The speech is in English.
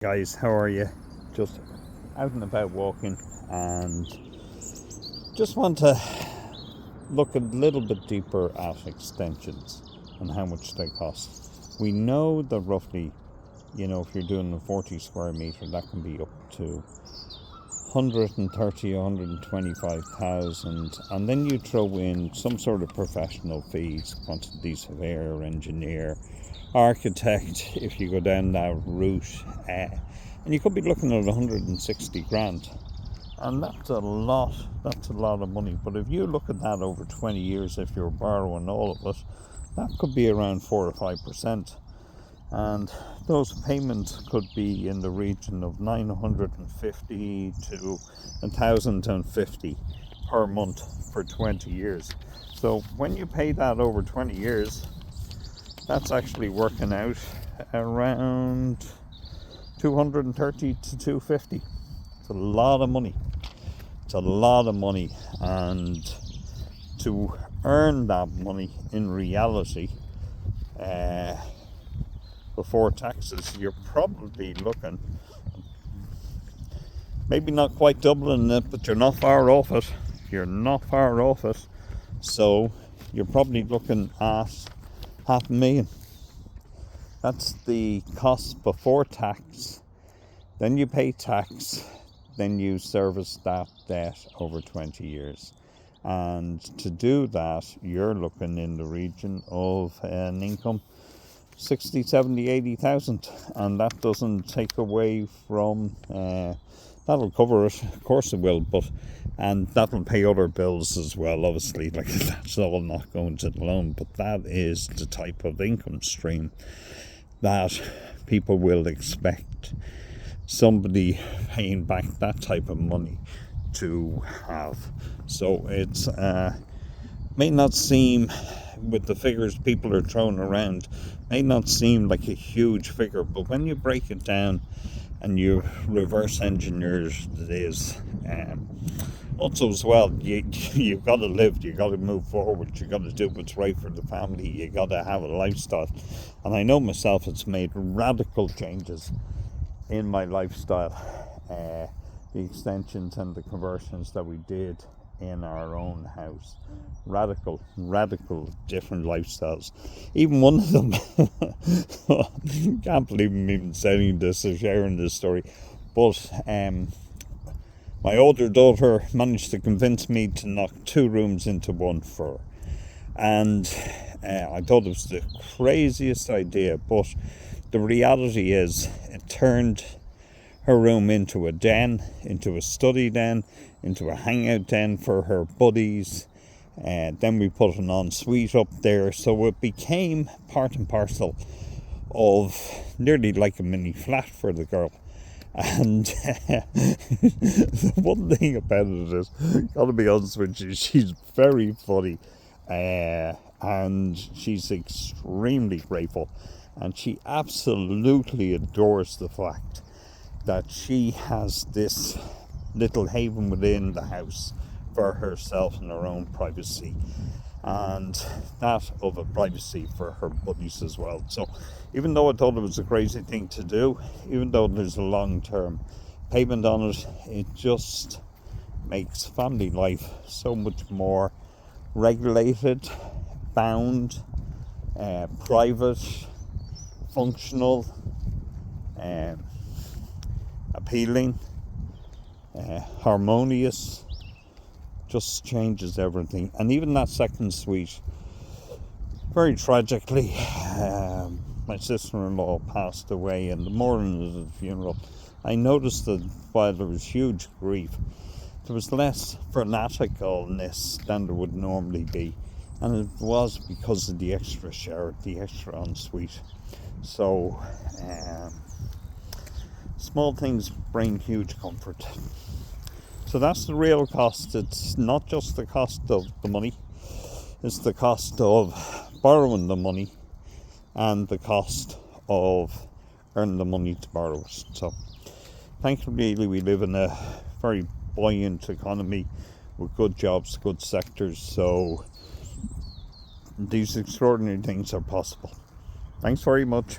Guys, how are you? Just out and about walking, and just want to look a little bit deeper at extensions and how much they cost. We know that roughly, if you're doing a 40 square metre, that can be up to 130, 125,000, and then you throw in some sort of professional fees, quantity surveyor, engineer, architect, if you go down that route, and you could be looking at 160 grand, and that's a lot of money. But if you look at that over 20 years, if you're borrowing all of it, that could be around 4 or 5%, and those payments could be in the region of 950 to 1,050 per month for 20 years. So when you pay that over 20 years, that's actually working out around 230 to 250. It's a lot of money. And to earn that money in reality, before taxes, you're probably looking, maybe not quite doubling it, but you're not far off it. So you're probably looking at $500,000. That's the cost before tax. Then you pay tax, then you service that debt over 20 years. And to do that, you're looking in the region of an income 60, 70, 80,000, and that doesn't take away from, that'll cover it, of course it will, and that'll pay other bills as well, obviously, like that's all not going to the loan, but that is the type of income stream that people will expect somebody paying back that type of money to have. So it's may not seem, with the figures people are throwing around, may not seem like a huge figure, but when you break it down and you reverse engineer it is, also as well, you've got to live, you've got to move forward, you've got to do what's right for the family, you've got to have a lifestyle. And I know myself, it's made radical changes in my lifestyle, the extensions and the conversions that we did in our own house. Radical different lifestyles. Even one of them, can't believe I'm even saying this or sharing this story, but my older daughter managed to convince me to knock 2 rooms into one for her. And I thought it was the craziest idea, but the reality is it turned her room into a den, into a study den, into a hangout den for her buddies. Then we put an ensuite up there, so it became part and parcel of nearly like a mini flat for the girl. And the one thing about it is, gotta be honest with you, she's very funny, and she's extremely grateful, and she absolutely adores the fact that she has this little haven within the house for herself and her own privacy, and that of a privacy for her buddies as well. So even though I thought it was a crazy thing to do, even though there's a long-term payment on it, it just makes family life so much more regulated, bound, private, functional, appealing, harmonious. Just changes everything. And even that second suite, very tragically, my sister-in-law passed away, and the morning of the funeral, I noticed that while there was huge grief, there was less fanaticalness than there would normally be, and it was because of the extra shower, the extra ensuite. So small things bring huge comfort. So that's the real cost. It's not just the cost of the money, it's the cost of borrowing the money and the cost of earning the money to borrow it. So thankfully we live in a very buoyant economy with good jobs, good sectors, so these extraordinary things are possible. Thanks very much.